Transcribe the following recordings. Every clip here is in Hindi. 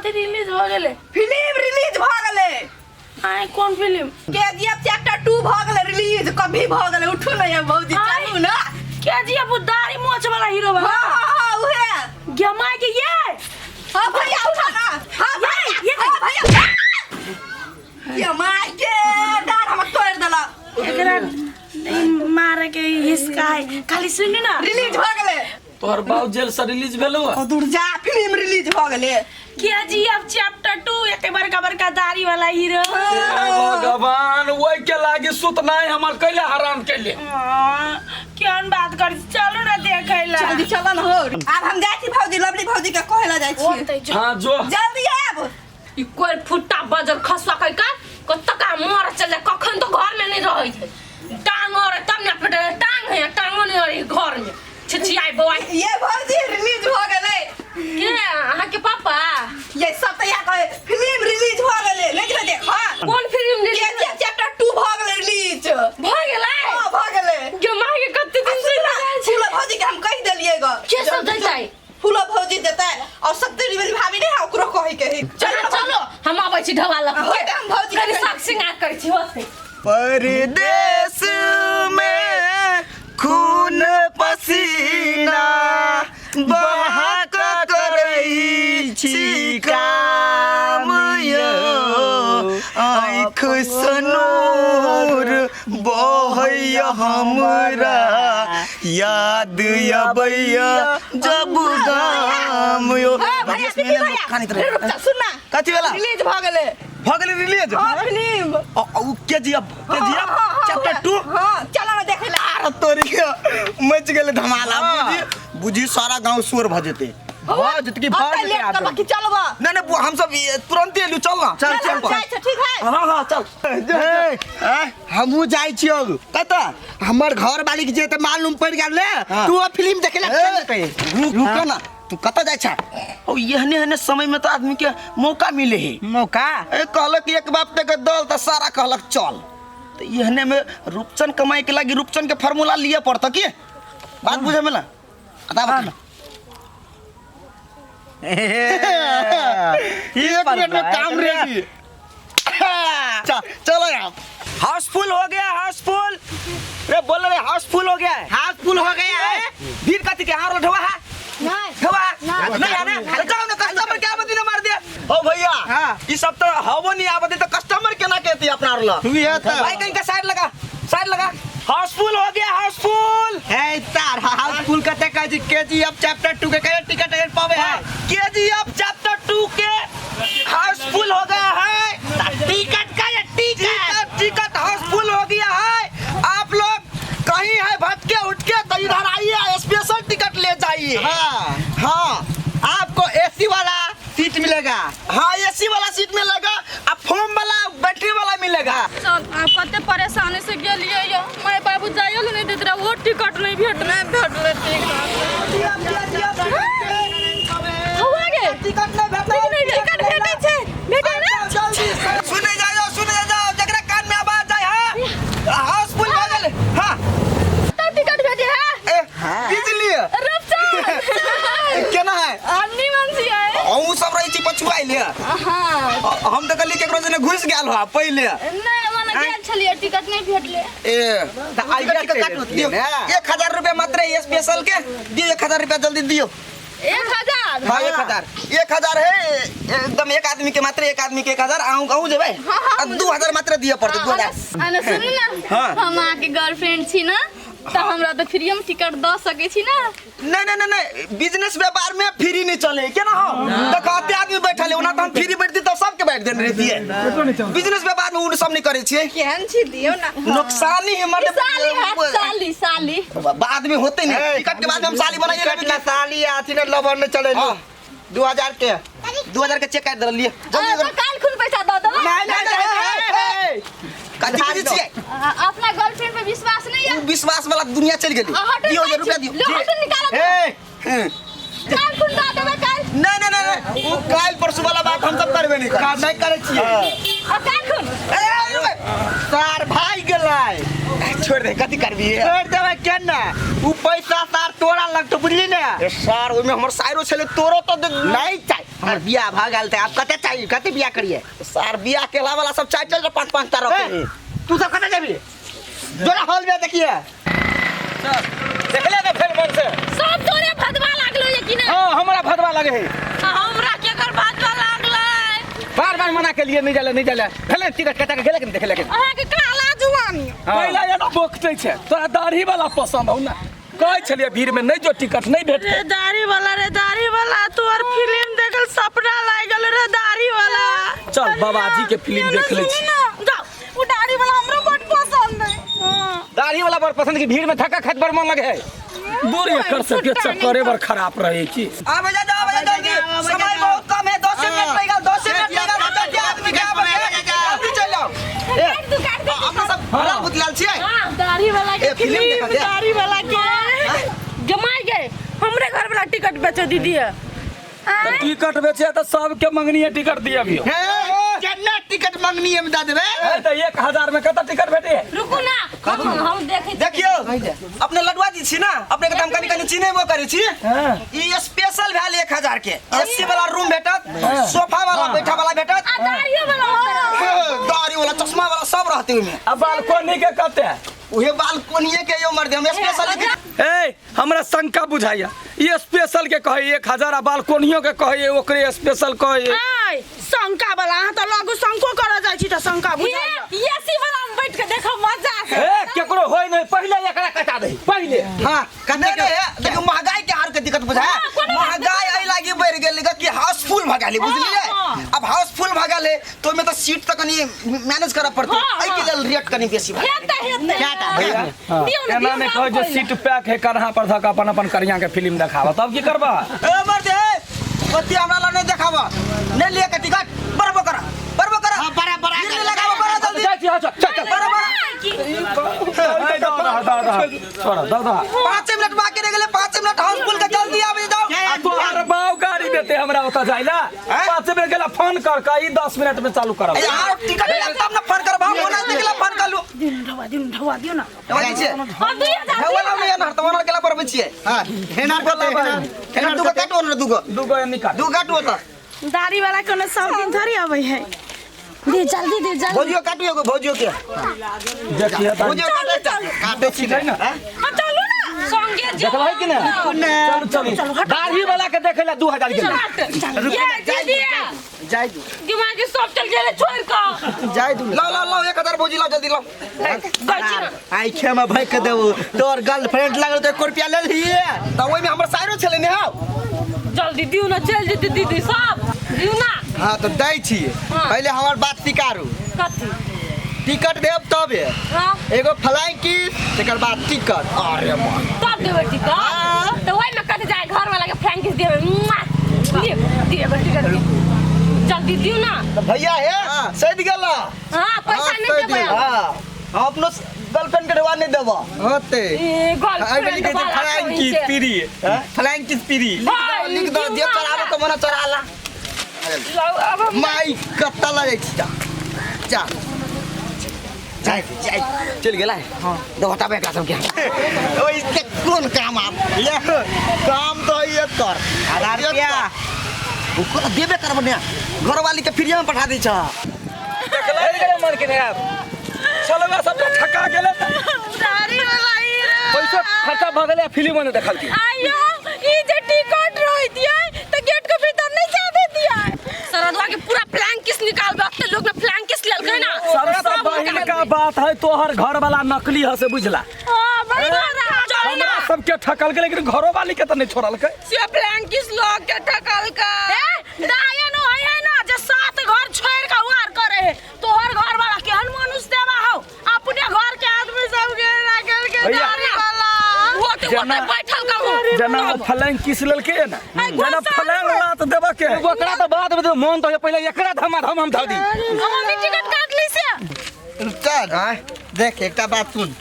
कथी रिलीज हो गेले? फिल्म रिलीज भ गेले। आय कौन फिल्म? केजीएफ चैप्टर 2 भ गेले रिलीज। कभी भ गेले उठू न ये भौजी चालू ना। केजीएफ दाढ़ी मोछ वाला हीरो बा। हां उहे। गमाय के ये। हां भैया उठा ना। हां भैया भैया। ये माय के डार हम तोड़ देला। एकरा मारे के हिस्सा है खाली सुन ना रिलीज भ गेले। तोहर बाऊ जेल से रिलीज भेलो। दूर जा फिल्म रिलीज भ गेले। केजीएफ चैप्टर 2 एते बड़का दाढ़ी वाला हीरो। भगवान ओइ के लागे सुत नहीं हमर कैले हराम कैले। केन बात कर चलो ना देखैला। जल्दी चलन हो। अब हम जाई छी भौजी लवली भौजी के कहला जाई छी। हां जो जल्दी आब। ई कोई फुट्टा बजर खसवा कई का कतका मोर चले कखन तो घर में नहीं रहै छै। टांग और तब ना पटे टांग है टांगो नहीं रही घर में। छिछियाई बवाई ये भौजी रिलीज हो गेले। के अहाँ के पापा ये सब तैयार करे फिल्म रिलीज हो गेले। ले जे देख हां कौन फिल्म रिलीज चैप्टर 2 भ गेले रिलीज। भ गेलै? हां भ गेले। के माय के कत्ते दिन से फूला भौजी के हम कह देलिए ग। के सब देतै? फूला भौजी देतै और शक्ति वाली भाभी ने ओकरो कहि के। चलो चलो हम आबै छी ढवाला हम भौजी कनी साख सिंगार करै छी होते। परदेश में खून पसीना बहा करई छी काम यो आँख सनूर बहैया हमरा याद अबैया जब गाम यो। खानी तरह सुन ना कथी वाला रिलीज भ गेले। रिलीज हां फिल्म केजीएफ चैप्टर 2 हां चलो ना देखे ला। तोरी मच गेले धमाला बुझी सारा गांव शोर भ जेते। हां जितकी भाग ले बाकी चलबा। नहीं नहीं हम सब तुरंत एलु चल ना चल जाय छै ठीक है। हां हां चल हमहु जाई छियो कत हमर घर वाली के जे त मालूम पड़ गेले तू फिल्म देखेला रुक ना तू कत जाय छ। ओ यहने हने समय में तो आदमी के मौका मिले है। मौका कहलक एक बाप तक दल त सारा कहलक चल तो यहने में रूपचन कमाई के लगी रूपचन के फार्मूला लिए पड़ता की बात बुझे में ना बता बता एक मिनट में काम रेडी। चलो यार हाउसफुल हो गया हाउसफुल। रे बोल रहे हाउसफुल हो गया है। हाउसफुल हो गया है। भीड़ कति के हार ढवा है नहीं ढवा नहीं है ना जाओ ना कस्टमर क्या मत ना मार दे। ओ भैया ये सब तो हवो नहीं आवत तो कस्टमर केना कहती अपना ला तू ये तो भाई कहीं का साइड लगा हाउसफुल हो गया हाउसफुल है तार हाउसफुल कहते का जी केजीएफ चैप्टर 2 के टिकट पावे है केजीएफ चैप्टर 2 के हाउसफुल हो गया है। टिकट का ये टिकट हाउसफुल हो गया है। आप लोग कहीं है भटके उठ के तो इधर आइए स्पेशल टिकट ले जाइए। हाँ आपको एसी वाला सीट मिलेगा। हाँ एसी वाला सीट मिलेगा अब फोम वाला बैटरी वाला मिलेगा। आप कते परेशानी से गेलिए यो मैं बाबू जाइयो नहीं देत रहा वो टिकट नहीं भेटले टिकट हुआ गे टिकट नहीं भेटले टिकट भेटै छै भेटै ना जल्दी सुने जाओ जकरा कान में आवाज जाए हाउसफुल हो गेल। हां तो टिकट भेटे है बिजली केना है अन्नी मनसी है हम सब रही छी पछुआई ले। हां हम तो कली केकरो जने घुस गेल हो पहिले नहीं माने गेल छलिए टिकट नहीं भेटले। ए त आई टिकट काट दियो 1000 रुपया मात्र स्पेशल के दियो 1000 रुपया जल्दी दियो। 1000 हां 1000 है एकदम एक आदमी के मात्र एक आदमी के 1000 आऊं जेबै 2000 मात्र दियो पड़ते 2000। अने सुन ना हम आके गर्लफ्रेंड छी ना तो हमरा तो फ्री में टिकट द सके छी ना। नहीं बिजनेस व्यापार में फ्री नहीं चले क्या ना हो देखते आदमी बैठल है ओना तो हम फ्री बैठती तो सबके बैठ देने रहती है। बिजनेस व्यापार में उन सब नहीं करे छिए केहन छी दियो ना नुकसान ही हमारे साली बाद में होते नहीं टिकट के बाद हम साली बनाइए ना साली आथी ने लवर में चले 2000 के चेक कर दे लिए काल खुद पैसा दो दो नहीं कथी छिए अपना गर्लफ्रेंड पे विश्वास नहीं है विश्वास वाला दुनिया चल गेली दियो रुपया दियो निकालो काल खुद दो देबे काल नहीं वो काल परसों वाला बात हम सब करबे नहीं करे छिए काल खुद सार भाई गेलै छोड़ दे कथी करबी छोड़ देबे केना उ पैसा सार तोरा लगतो बुझली ने सार ओमे हमर साइरो छले तोरो तो नहीं चाहिए हमर बियाह भ गेल त आप कते चाहिए कते बियाह करिए सर बियाह केला वाला सब चाय चल 5-5 तार तू सब कते जाबी जोरा हॉल में देखिए देखले ना फिर मन से सब तोरे भदवा लागलो ये कि नहीं हां हमरा भदवा लगे है हमरा के कर भदवा लागलै बार मना के लिए नहीं जाले भले टिकट कटा के गेले कि देखे लेकिन अहाँ के काला जुआनी पहिला एना बोकते छे तोरा दाढ़ी वाला पसंद हो ना कहै छलिए भीड़ में नहीं जो टिकट नहीं भेट रे दाढ़ी वाला तोर फिल्म देखल सपना लागल रे दाढ़ी वाला चल बाबाजी के फिल्म देख ले छी जाओ वो दाढ़ी वाला हमरो बड़ पसंद है दाढ़ी वाला बड़ पसंद की भीड़ में धक्का खात बड़ मन लगे है दूर एकर से के चक्करे बर खराब रहे की आवे जा जल्दी समय बहुत कम है 10 मिनट लगेगा 10 मिनट लगेगा जल्दी आदमी के आवे जल्दी चल जाओ अपना सब भरा बुतलाल छिए दाढ़ी वाला के फिल्म देखा फिल्म दाढ़ी वाला के जमाई गए हमरे घर वाला टिकट बेच दीदी है तो टिकट बेचे तो सबके मंगनी है टिकट दिया भी कितना टिकट मांगनी है बता देबे तो 1000 में कत टिकट भेटे रुकू ना हम देखे देखियो अपने लडवा जी छी ना अपने के दाम कनी चिन्हबो करै छी हां ई स्पेशल भेल 1000 के एसी वाला रूम भेटत सोफा वाला बैठा वाला भेटत दाढ़ी वाला दाढ़ी वाला चश्मा वाला सब रहते ओमे अब बालकोनी के कते ओहे बालकोनिए के यो मर्द हम स्पेशल ए हमरा शंका बुझाइया ये स्पेशल के कहे 1000 बालकोनियों के कहे ओकरे स्पेशल कहे आय शंका वाला हां त लागू शंको कर जाय छी त शंका बुझा ये सी वाला में बैठ के देखो मजा से ए केकरो होय नहीं पहले एकरा कटा दे पहले हां कते के देखो महंगाई के हार के दिक्कत बुझा महंगाई आई लागी बढ़ गेल कि हाउसफुल भगाली बुझलिए अब हाउसफुल भगाले तो में तो सीट तक कनी मैनेज करब पड़ते एई के लेल रेट कनी बेसी भगा भैया केना ने कह जे सीट पैक है कन्हा पर धक अपन करिया के फिल्म देखावा तब की करबा ए मर्द पति हमरा ला नहीं देखावा नहीं लिए के टिकट बराबर कर हां बराबर लगावा बड़ा जल्दी चल छोड़ा दादा 5 मिनट बाकी रह गेले 5 मिनट हाउसफुल के जल्दी आवे जाओ तोहर बाऊ गाड़ी देते हमरा ओता जाइला 5 मिनट गेला फोन कर का ई 10 मिनट में चालू करब यार टिकट तब ना फोन कर भाव होना निकला फोन कर लो दिन ढवा दियो ना दवाई छे हेवला में यार तमरा गेला पर बचिए हां हेना दुगो काटो न दुगो निकाल दू काटो त दाढ़ी वाला कोनो सब दिन थोड़ी आवे है दे जल्दी भौजियो काटो एगो भौजियो के देखिए भौजियो काटे छी ना चलो ना संगे देखला है कि ना चल दाढ़ी वाला के देखेला 2000 के जाय दू दिमाग के सब चल गेले छोड़ का जाय दू लो 1000 भौजी लो जल्दी लो आई खे में भाई के देबो तोर गर्लफ्रेंड लागल तो 1 रुपया ले लिए त ओइ में हमर साइरो छले ने हां जल्दी दियो ना चल जेते दीदी सब दियो ना हां तो दै छी पहले हमर बात स्वीकारू कथी टिकट देब तबे हां एगो फ्लाइंग किस तकर बाद टिकट अरे मां तब देबे टिकट तो ओइ में कथी जाए घर वाला के फ्रैंकिस देबे दिए टिकट जल्दी दियो ना तो भैया है सद गेला हां पैसा नहीं देबे हां हम अपनो गर्लफ्रेंड के देवा नहीं देबो होते ए girlfriend flying kiss free flying kiss free लिख दो जे चढ़ावे तो मना चढ़ाला माई कत्ता लगे छी जा जाय चल गेला हां दो हटाबे एकरा सब के ओइ के कोन काम आप ये काम तो ये कर 1000 रुपया ओकरा देबे करब ने घर वाली के फ्री में पठा दै छ देखला है मन के आप चलवा सब ठका गेले दाढ़ी वाला ही पैसा खर्चा भ गेले फिल्म में देखल की आयो ई जे टिकट रही दिया त गेट के भीतर नहीं जाबे दिया सरदवा के पूरा फ्लैंकिस निकाल दे अपने लोग में फ्लैंकिस लेल गए ना सब बहिन का बात है तोहर घर वाला नकली है से बुझला हां बड़ी हमरा सबके ठकल के लेकिन घरो वाली के त नहीं छोड़ल के से फ्लैंकिस लोग के ठकल का ए दाया न है ना जे 7 घर छोड़ के वार करे तोहर घर वाला केहन मनुष्य देवा हो अपने घर के आदमी सब के लागल के दाढ़ी वाला वो तो बैठल का जना फलंग किस लेल के ना जना फलंग लात देबा के ओकरा तो बाद में मन तो पहले एकरा धमाधम हम ध दी हम टिकट काट ली से चल देख एकटा बात सुन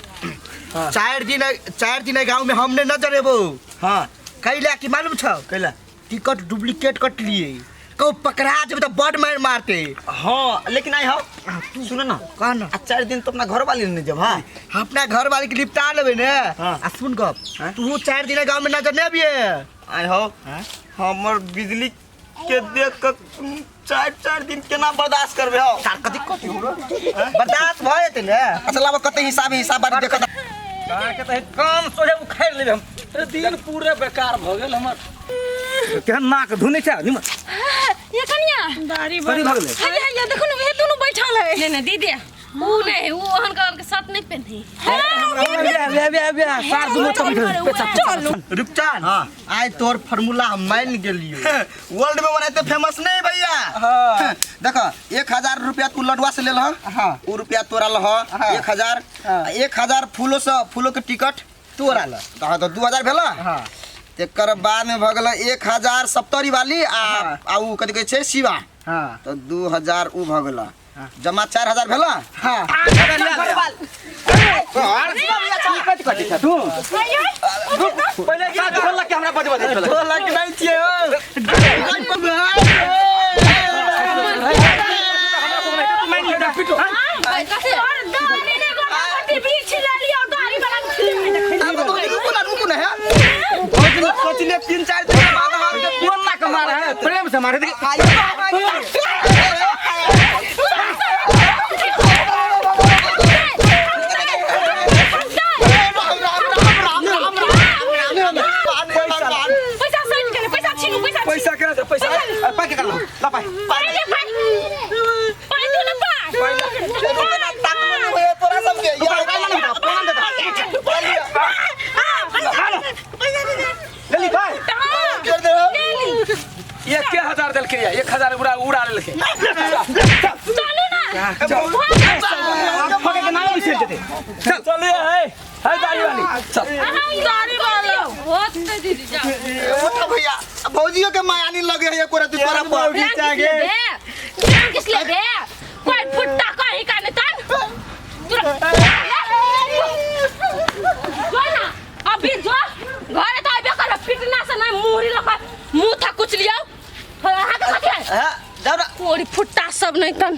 4 दिन गांव में हमने न जरेबो हां कैला की मालूम छ कैला टिकट डुप्लीकेट कट लिए को पकड़ा जब तो बड़ मार मारते हां लेकिन आई हो तू सुन ना कौन 4 दिन तो अपना घर वाली ने जब हां अपना घर वाली के निपटा लेबे ने आ सुन गप तू 4 दिन गांव में न जने भी आई हो हमर बिजली के देख के 4 दिन केना बर्दाश्त करबे हो कथि बर्दाश्त भए त ने असला कते हिसाब बारी देख के त काम सोहे उखाड़ लेबे हम दिन पूरे बेकार भ गेल हमर केहन नाक धुने छ निम ये कनिया बड़ी भगले ये देखो ना ये दोनों बैठल है ले ना दीदी ऊ नहीं ऊ ओहन कलर के शर्ट नहीं पहनी बे सार दुनो चल रुपचान हां आज तोर फार्मूला हम मान गेलियो वर्ल्ड में बनाते फेमस नहीं भैया हां देखो 1000 रुपया तू लडवा से ले ल हां उ रुपया तोरा ल 1000 फूलों के टिकट तोरा ल तो 2000 भेला हां तेकर बाद में भ गेल 1070 वाली आ उ कथि कहै छै शिवा हां तो 2000 उ भ गेल जमा 4000 भेला हां तू पहले का ढोल के हमरा बजबा दे ढोल के नहीं छिए सोचले 3-4 दिन बाद हम कौन ना कमारा है प्रेम से मारे पैसा के ना पैसा पा के कर ला पाई तोरा सब के जल्दी भाई कर दे 1000 दल के 1000 उड़ा ले के चलो ना फके के नाम बिछे देते चलिए है गाड़ी वाली चल गाड़ी वाली बहुत दीदी जा उठ भैया भौजियो के मायानी लगे है कोरा तू तोरा पर किस ले बे कोई फुट्टा कहीं का नहीं तन ना अभी जो घरे तो आबे कर फिटना से नहीं मुहरी लगा मुंह था कुछ लिया हां का क्या हां जाओ कोड़ी फुट्टा सब नहीं तन